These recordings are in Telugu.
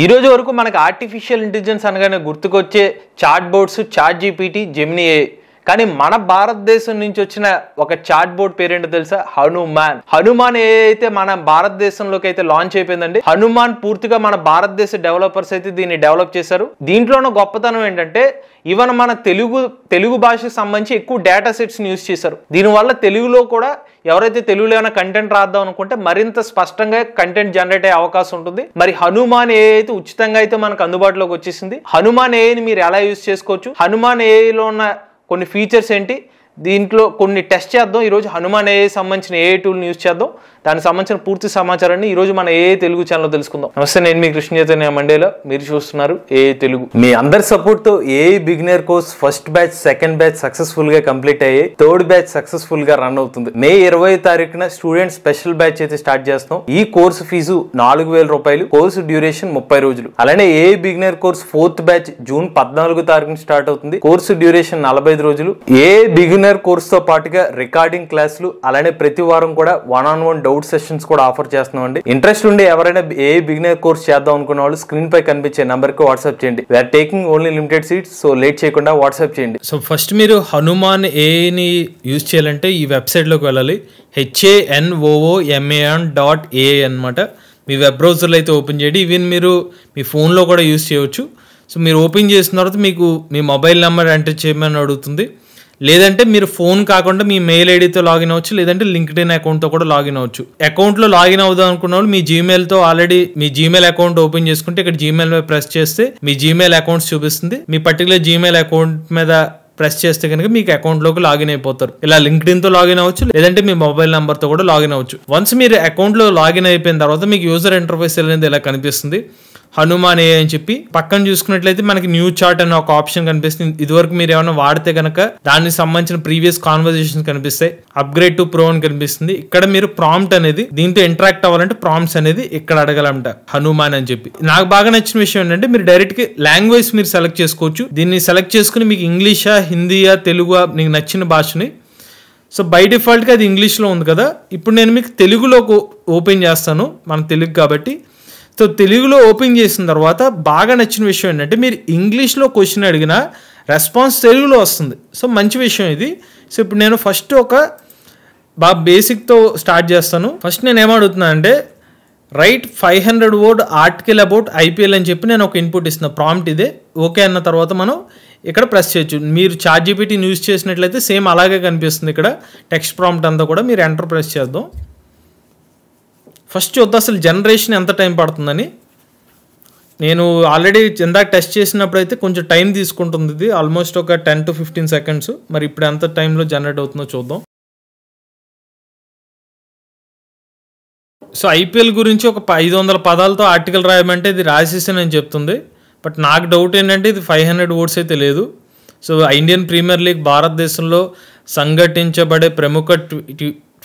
ఈ రోజు వరకు మనకు ఆర్టిఫిషియల్ ఇంటెలిజెన్స్ అనగానే గుర్తుకొచ్చే chat boards, chat GPT, Gemini ఏ. కానీ మన భారతదేశం నుంచి వచ్చిన ఒక చాట్ బోర్డ్ పేరేంటో తెలుసా? హనుమాన్. హనుమాన్ ఏ అయితే మన భారతదేశంలోకి అయితే లాంచ్ అయిపోయిందండి. హనుమాన్ పూర్తిగా మన భారతదేశ డెవలపర్స్ అయితే దీన్ని డెవలప్ చేశారు. దీంట్లోనూ గొప్పతనం ఏంటంటే ఈవెన్ మన తెలుగు భాషకు సంబంధించి ఎక్కువ డేటా సెట్స్ యూజ్ చేశారు. దీనివల్ల తెలుగులో కూడా ఎవరైతే తెలుగులో ఏమైనా కంటెంట్ రాద్దాం అనుకుంటే మరింత స్పష్టంగా కంటెంట్ జనరేట్ అయ్యే అవకాశం ఉంటుంది. మరి హనుమాన్ ఏ అయితే ఉచితంగా అయితే మనకు అందుబాటులోకి వచ్చేసింది. హనుమాన్ ఏని మీరు ఎలా యూజ్ చేసుకోవచ్చు, హనుమాన్ ఏలో ఉన్న కొన్ని ఫీచర్స్ ఏంటి, దీంట్లో కొన్ని టెస్ట్ చేద్దాం. ఈరోజు హనుమాన్ ఏ సంబంధించిన ఏ టూల్ని యూజ్ చేద్దాం, దానికి సంబంధించిన పూర్తి సమాచారాన్ని ఈరోజు మన ఏ తెలుగు ఛానల్లో తెలుసుకుందాం. నమస్తే, నేను మీ కృష్ణ చైతన్య మండేలో, మీరు చూస్తున్నారు ఏ తెలుగు. మీ అందరి సపోర్ట్ తో A beginner course first batch, second batch successful గా కంప్లీట్ అయ్యి థర్డ్ బ్యాచ్ సక్సెస్ఫుల్ గా రన్ అవుతుంది. మే 20 తారీఖున స్టూడెంట్ స్పెషల్ బ్యాచ్ అయితే స్టార్ట్ చేస్తాం. ఈ కోర్సు ఫీజు 4000 రూపాయలు, కోర్సు డ్యూరేషన్ 30 రోజులు. అలానే A beginner course fourth batch June 14 తారీఖున స్టార్ట్ అవుతుంది. కోర్సు డ్యూరేషన్ 45 రోజులు. ఏ బిగినర్ కోర్స్ తో పాటుగా రికార్డింగ్ క్లాసులు, అలానే ప్రతి వారం కూడా 1-on-1 డౌట్ సెషన్స్ కూడా ఆఫర్ చేస్తున్నాం అండి. ఇంట్రెస్ట్ ఉండి ఎవరైనా ఏ బిగినర్ కోర్స్ చేద్దాం అనుకున్న వాళ్ళు స్క్రీన్ పై కనిపించే నంబర్ కి వాట్సాప్ చేయండి. We're taking only limited seats, so late చేయకుండా వాట్సాప్ చేయండి. సో ఫస్ట్ మీరు హనుమాన్ ఏని యూజ్ చేయాలంటే ఈ వెబ్సైట్ లోకి వెళ్ళాలి. HANOOMAN.AA అనమాట. మీ వెబ్ బ్రౌజర్లో అయితే ఓపెన్ చేయండి. ఈవెన్ మీరు మీ ఫోన్లో కూడా యూజ్ చేయవచ్చు. సో మీరు ఓపెన్ చేసిన తర్వాత మీకు మీ మొబైల్ నెంబర్ ఎంటర్ చేయమని అడుగుతుంది. లేదంటే మీరు ఫోన్ కాకుండా మీ మెయిల్ ఐడితో లాగిన్ అవ్వచ్చు, లేదంటే లింక్డ్ఇన్ అకౌంట్తో కూడా లాగిన్ అవ్వచ్చు. అకౌంట్లో లాగిన్ అవుదాం అనుకున్న వాళ్ళు మీ జీమెయిల్తో ఆల్రెడీ మీ జీమెయిల్ అకౌంట్ ఓపెన్ చేసుకుంటే ఇక్కడ జీమెయిల్ మీద ప్రెస్ చేస్తే మీ జీమెయిల్ అకౌంట్స్ చూపిస్తుంది. మీ పర్టికులర్ జీమెయిల్ అకౌంట్ మీద ప్రెస్ చేస్తే కనుక మీకు అకౌంట్ లోకి లాగిన్ అయిపోతారు. ఇలా లింక్డ్ఇన్ తో లాగిన్ అవ్వచ్చు, లేదంటే మీ మొబైల్ నెంబర్ తో కూడా లాగిన్ అవ్వచ్చు. వన్స్ మీరు అకౌంట్ లో లాగిన్ అయిపోయిన తర్వాత మీకు యూజర్ ఇంటర్ఫేస్ అనేది ఇలా కనిపిస్తుంది, హనుమాన్ ఏ అని చెప్పి. పక్కన చూసుకున్నట్లయితే మనకి న్యూ చార్ట్ అనే ఒక ఆప్షన్ కనిపిస్తుంది. ఇదివరకు మీరు ఏమైనా వాడితే కనుక దానికి సంబంధించిన ప్రీవియస్ కాన్వర్సేషన్స్ కనిపిస్తాయి. అప్గ్రేడ్ టు ప్రో అని కనిపిస్తుంది. ఇక్కడ మీరు ప్రాంప్ట్ అనేది దీంతో ఇంటరాక్ట్ అవ్వాలంటే ప్రాంప్ట్స్ అనేది ఇక్కడ అడగాలంట, హనుమాన్ అని చెప్పి. నాకు బాగా నచ్చిన విషయం ఏంటంటే మీరు డైరెక్ట్ గా లాంగ్వేజ్ మీరు సెలెక్ట్ చేసుకోవచ్చు. దీన్ని సెలెక్ట్ చేసుకుని మీకు ఇంగ్లీషా, హిందీయా, తెలుగు నీకు నచ్చిన భాషని. సో బై డిఫాల్ట్గా అది ఇంగ్లీష్లో ఉంది కదా. ఇప్పుడు నేను మీకు తెలుగులో ఓపెన్ చేస్తాను, మన తెలుగు కాబట్టి. సో తెలుగులో ఓపెన్ చేసిన తర్వాత బాగా నచ్చిన విషయం ఏంటంటే మీరు ఇంగ్లీష్లో క్వశ్చన్ అడిగినా రెస్పాన్స్ తెలుగులో వస్తుంది. సో మంచి విషయం ఇది. సో ఇప్పుడు నేను ఫస్ట్ ఒక బాగా బేసిక్తో స్టార్ట్ చేస్తాను. ఫస్ట్ నేను ఏమడుగుతున్నాను అంటే right 500 word article about IPL అని చెప్పి నేను ఒక ఇన్పుట్ ఇస్తున్నాను. ప్రాంప్ట్ ఇదే. ఓకే అన్న తర్వాత మనం ఇక్కడ ప్రెస్ చేయొచ్చు. మీరు చాట్ జీపీటీని యూజ్ చేసినట్లయితే సేమ్ అలాగే కనిపిస్తుంది. ఇక్కడ టెక్స్ట్ ప్రాంప్ట్ అంతా కూడా మీరు ఎంటర్ ప్రెస్ చేద్దాం. ఫస్ట్ చూద్దాం అసలు జనరేషన్ ఎంత టైం పడుతుందని. నేను ఆల్రెడీ ఇందాక టెస్ట్ చేసినప్పుడు అయితే కొంచెం టైం తీసుకుంటుంది. ఇది ఆల్మోస్ట్ ఒక 10 to 15 seconds. మరి ఇప్పుడు ఎంత టైంలో జనరేట్ అవుతుందో చూద్దాం. సో IPL గురించి ఒక 500 పదాలతో ఆర్టికల్ రాయమంటే ఇది రాసేసానని చెప్తుంది. బట్ నాకు డౌట్ ఏంటంటే ఇది 500 words అయితే లేదు. సో ఇండియన్ ప్రీమియర్ లీగ్ భారతదేశంలో సంఘటించబడే ప్రముఖ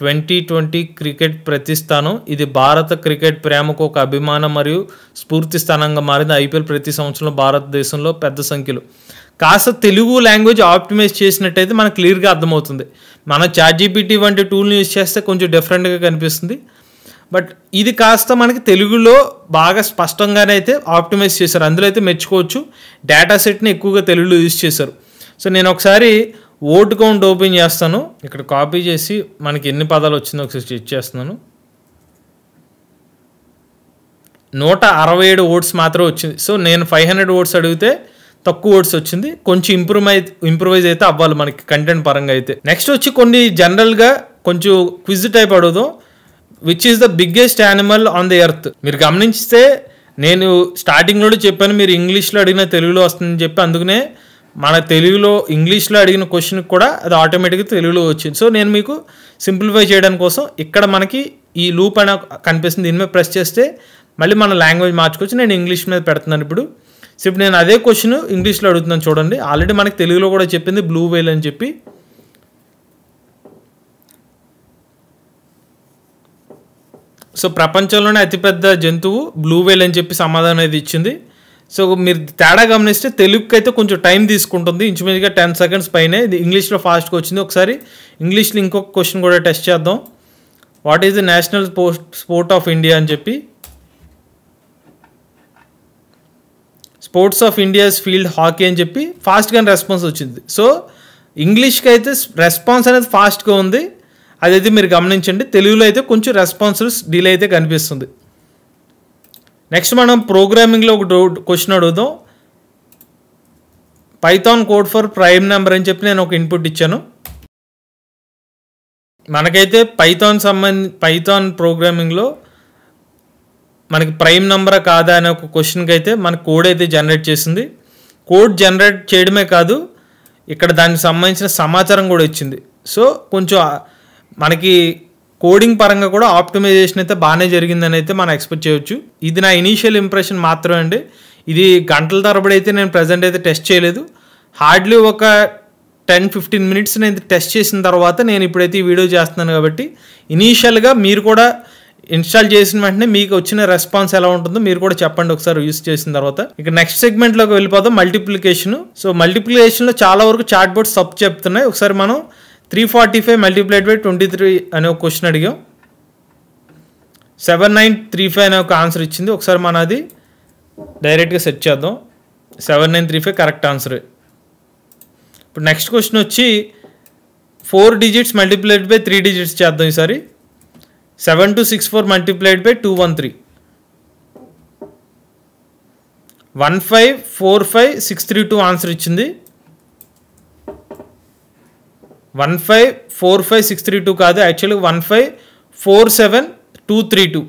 2020 క్రికెట్ ప్రతిష్టానం. ఇది భారత క్రికెట్ ప్రేమకు ఒక అభిమానం మరియు స్ఫూర్తి స్థానంగా మారింది. IPL ప్రతి సంవత్సరంలో భారతదేశంలో పెద్ద సంఖ్యలో. కాస్త తెలుగు లాంగ్వేజ్ ఆప్టిమైజ్ చేసినట్టయితే మనకు క్లియర్గా అర్థమవుతుంది. మన చాట్ జీపీటీ వంటి టూల్ని యూజ్ చేస్తే కొంచెం డిఫరెంట్గా కనిపిస్తుంది. బట్ ఇది కాస్త మనకి తెలుగులో బాగా స్పష్టంగానే అయితే ఆప్టిమైజ్ చేశారు. అందులో అయితే మెచ్చుకోవచ్చు. డేటా సెట్ని ఎక్కువగా తెలుగులో యూజ్ చేశారు. సో నేను ఒకసారి ఓట్ కౌంట్ ఓపెన్ చేస్తాను. ఇక్కడ కాపీ చేసి మనకి ఎన్ని పదాలు వచ్చిందో ఒకసారి చెక్ చేస్తున్నాను. 167 words మాత్రం వచ్చింది. సో నేను 500 words అడిగితే తక్కువ వర్డ్స్ వచ్చింది. కొంచెం ఇంప్రూవైజ్ అయితే అవ్వాలి మనకి కంటెంట్ పరంగా అయితే. నెక్స్ట్ వచ్చి కొన్ని జనరల్గా కొంచెం క్విజ్ టైప్ అడుగుదాం. Which is the biggest animal on the earth. మీరు గమనించితే నేను స్టార్టింగ్లో చెప్పాను మీరు ఇంగ్లీష్లో అడిగిన తెలుగులో వస్తుందని చెప్పి. అందుకనే మన తెలుగులో ఇంగ్లీష్లో అడిగిన క్వశ్చన్ కూడా అది ఆటోమేటిక్గా తెలుగులో వచ్చింది. సో నేను మీకు సింప్లిఫై చేయడానికి కోసం ఇక్కడ మనకి ఈ లూప్ అని కనిపిస్తుంది. దీని మీద ప్రెస్ చేస్తే మళ్ళీ మన లాంగ్వేజ్ మార్చుకోవచ్చు. నేను ఇంగ్లీష్ మీద పెడుతున్నాను ఇప్పుడు. సో ఇప్పుడు నేను అదే క్వశ్చన్ ఇంగ్లీష్లో అడుగుతున్నాను చూడండి. ఆల్రెడీ మనకి తెలుగులో కూడా చెప్పింది బ్లూ వేల్ అని చెప్పి. సో ప్రపంచంలోనే అతిపెద్ద జంతువు బ్లూ వేల్ అని చెప్పి సమాధానం అయితే ఇచ్చింది. సో మీరు తేడా గమనిస్తే తెలుగుకి అయితే కొంచెం టైం తీసుకుంటుంది, ఇంచుమించుగా 10 seconds పైనే. ఇది ఇంగ్లీష్లో ఫాస్ట్గా వచ్చింది. ఒకసారి ఇంగ్లీష్లో ఇంకొక క్వశ్చన్ కూడా టెస్ట్ చేద్దాం. What is the national sport of India అని చెప్పి. Sports of India's field hockey అని చెప్పి ఫాస్ట్గానే రెస్పాన్స్ వచ్చింది. సో ఇంగ్లీష్కి అయితే రెస్పాన్స్ అనేది ఫాస్ట్గా ఉంది, అదైతే మీరు గమనించండి. తెలుగులో అయితే కొంచెం రెస్పాన్స్ డిలే అయితే కనిపిస్తుంది. నెక్స్ట్ మనం ప్రోగ్రామింగ్లో ఒక క్వశ్చన్ అడుగుదాం. Python code for prime number అని చెప్పి నేను ఒక ఇన్పుట్ ఇచ్చాను. మనకైతే పైథాన్ ప్రోగ్రామింగ్లో మనకి ప్రైమ్ నెంబరా కాదా అనే ఒక క్వశ్చన్కి అయితే మన కోడ్ అయితే జనరేట్ చేసింది. కోడ్ జనరేట్ చేయడమే కాదు, ఇక్కడ దానికి సంబంధించిన సమాచారం కూడా ఇచ్చింది. సో కొంచెం మనకి కోడింగ్ పరంగా కూడా ఆప్టిమైజేషన్ అయితే బాగానే జరిగిందని అయితే మనం ఎక్స్పెక్ట్ చేయొచ్చు. ఇది నా ఇనీషియల్ ఇంప్రెషన్ మాత్రమే అండి. ఇది గంటల తరబడి అయితే నేను ప్రజెంట్ అయితే టెస్ట్ చేయలేదు. హార్డ్లీ ఒక 10-15 మినిట్స్ నేను టెస్ట్ చేసిన తర్వాత నేను ఇప్పుడైతే ఈ వీడియో చేస్తున్నాను. కాబట్టి ఇనీషియల్గా మీరు కూడా ఇన్స్టాల్ చేసిన వెంటనే మీకు వచ్చిన రెస్పాన్స్ ఎలా ఉంటుందో మీరు కూడా చెప్పండి ఒకసారి యూస్ చేసిన తర్వాత. ఇక నెక్స్ట్ సెగ్మెంట్లోకి వెళ్ళిపోదాం, మల్టిప్లికేషన్. సో మల్టిప్లికేషన్లో చాలా వరకు చాట్ బోర్డ్స్ తప్పు చెప్తున్నాయి. ఒకసారి మనం 345 మల్టిప్లైడ్ బై 23 అనే ఒక క్వశ్చన్ అడిగాం. 7935 అనే ఒక ఆన్సర్ ఇచ్చింది. ఒకసారి మనం అది డైరెక్ట్గా సెట్ చేద్దాం. 7935 కరెక్ట్ ఆన్సరే. ఇప్పుడు నెక్స్ట్ క్వశ్చన్ వచ్చి 4 డిజిట్స్ మల్టిప్లైడ్ బై 3 డిజిట్స్ చేద్దాం ఈసారి. 7264 మల్టిప్లైడ్ బై 213. 1545632 ఆన్సర్ ఇచ్చింది. 1545632 కాదు, యాక్చువల్గా 1547232.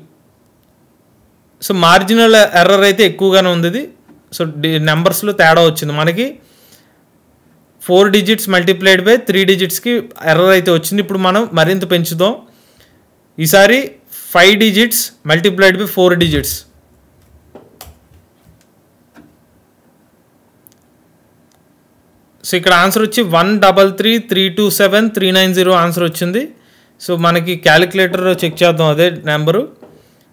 సో మార్జినల్ ఎర్రర్ అయితే ఎక్కువగానే ఉంది ఇది. సో నెంబర్స్లో తేడా వచ్చింది మనకి. 4 డిజిట్స్ మల్టిప్లైడ్ బై 3 డిజిట్స్కి ఎర్రర్ అయితే వచ్చింది. ఇప్పుడు మనం మరింత పెంచుదాం. ఈసారి 5 digits multiplied by 4 digits. So ఇక్కడ ఆన్సర్ వచ్చి 133327390 ఆన్సర్ వచ్చింది. సో మనకి క్యాలిక్యులేటర్ చెక్ చేద్దాం అదే నెంబరు.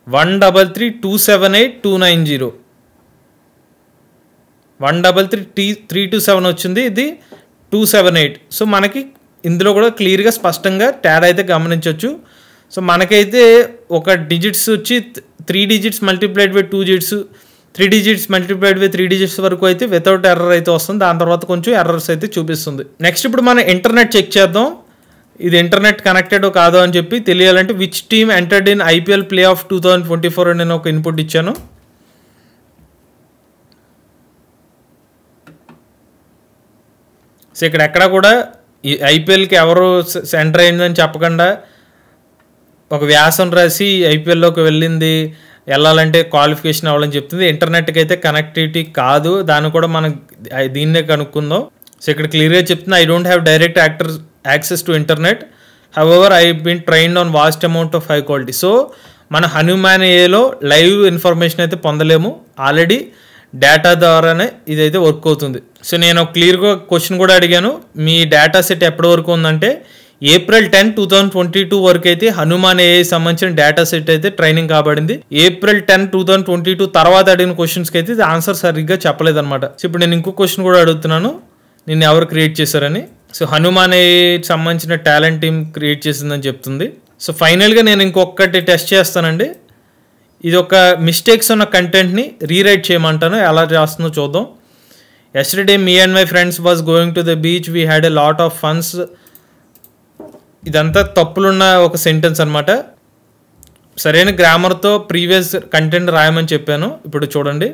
133278290. 1333227 వచ్చింది, ఇది 278. సో మనకి ఇందులో కూడా క్లియర్గా స్పష్టంగా తేడా అయితే గమనించవచ్చు. సో మనకైతే ఒక డిజిట్స్ వచ్చి 3 digits multiplied by 2 digits, 3 digits multiplied by 3 digits వరకు అయితే వితౌట్ ఎర్రర్ అయితే వస్తుంది. దాని తర్వాత కొంచెం ఎర్రర్స్ అయితే చూపిస్తుంది. నెక్స్ట్ ఇప్పుడు మనం ఇంటర్నెట్ చెక్ చేద్దాం. ఇది ఇంటర్నెట్ కనెక్టెడ్ కాదో అని చెప్పి తెలియాలంటే which team entered in IPL play of 2024 అని నేను ఒక ఇన్పుట్ ఇచ్చాను. సో ఇక్కడ ఎక్కడ కూడా ఈ IPLకి ఎవరు సెంటర్ అయిందని చెప్పకుండా ఒక వ్యాసం రాసి IPLలోకి వెళ్ళాలంటే క్వాలిఫికేషన్ అవ్వాలని చెప్తుంది. ఇంటర్నెట్కి అయితే కనెక్టివిటీ కాదు, దాన్ని కూడా మనం దీన్నే కనుక్కుందాం. సో ఇక్కడ క్లియర్గా చెప్తుంది, I don't have direct access to internet, however I been trained on vast amount of high quality. So మన హనుమాన్ ఏలో లైవ్ ఇన్ఫర్మేషన్ అయితే పొందలేము, ఆల్రెడీ డేటా ద్వారానే ఇదైతే వర్క్ అవుతుంది. సో నేను క్లియర్గా క్వశ్చన్ కూడా అడిగాను, మీ డేటా సెట్ ఎప్పటి వరకు ఉందంటే April 10, 2022 వరకు అయితే హనుమాన్ AI సంబంధించిన డేటా సెట్ అయితే ట్రైనింగ్ కాబడింది. April 10, 2022 తర్వాత అడిగిన క్వశ్చన్స్కి అయితే ఆన్సర్ సరిగ్గా చెప్పలేదు అనమాట. సో ఇప్పుడు నేను ఇంకో క్వశ్చన్ కూడా అడుగుతున్నాను, నిన్ను ఎవరు క్రియేట్ చేశారని. సో హనుమాన్ AI సంబంధించిన టాలెంట్ టీమ్ క్రియేట్ చేసిందని చెప్తుంది. సో ఫైనల్గా నేను ఇంకొకటి టెస్ట్ చేస్తానండి. ఇది ఒక మిస్టేక్స్ ఉన్న కంటెంట్ని రీరైట్ చేయమంటాను, ఎలా చేస్తుందో చూద్దాం. Yesterday me and my friends was going to the beach, we had a lot of funs. ఇదంతా తప్పులున్న ఒక సెంటెన్స్ అనమాట. సరైన గ్రామర్తో ప్రీవియస్ కంటెంట్ రాయమని చెప్పాను. ఇప్పుడు చూడండి,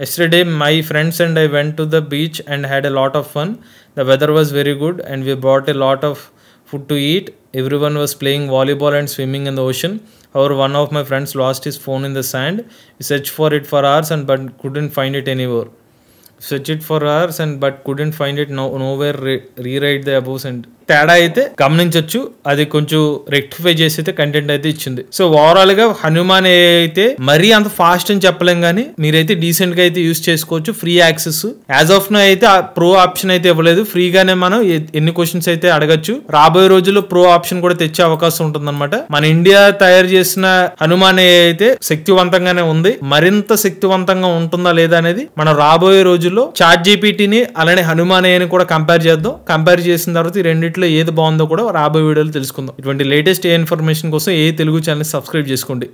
yesterday my friends and I went to the beach and had a lot of fun. The weather was very good and we bought a lot of food to eat. Everyone was playing volleyball and swimming in the ocean. However, one of my friends lost his phone in the sand. We searched for it for hours but couldn't find it anywhere. Searched it for hours but couldn't find it nowhere. Rewrite the above sentence. తేడా అయితే గమనించవచ్చు, అది కొంచెం రెక్టిఫై చేసి అయితే కంటెంట్ అయితే ఇచ్చింది. సో ఓవరాల్ గా హనుమాన్ అయితే మరీ అంత ఫాస్ట్ అని చెప్పలేం, కానీ మీరైతే డీసెంట్ గా అయితే యూస్ చేసుకోవచ్చు. Free access as of now అయితే ప్రో ఆప్షన్ అయితే ఇవ్వలేదు, ఫ్రీగానే మనం ఎన్ని క్వశ్చన్స్ అయితే అడగచ్చు. రాబోయే రోజుల్లో ప్రో ఆప్షన్ కూడా తెచ్చే అవకాశం ఉంటుందన్నమాట. మన ఇండియా తయారు చేసిన హనుమాన్ అయితే శక్తివంతంగానే ఉంది, మరింత శక్తివంతంగా ఉంటుందా లేదా అనేది మనం రాబోయే రోజుల్లో చాట్ జీపీటీని అలానే హనుమాన్ అని కూడా కంపేర్ చేద్దాం. కంపేర్ చేసిన తర్వాత ఈ రెండిట్లో ఏది బాగుందో కూడా రాబోయే వీడియోలో తెలుసుకుందాం. ఇటువంటి లేటెస్ట్ ఇన్ఫర్మేషన్ కోసం తెలుగు ఛానల్ సబ్స్క్రైబ్ చేసుకోండి.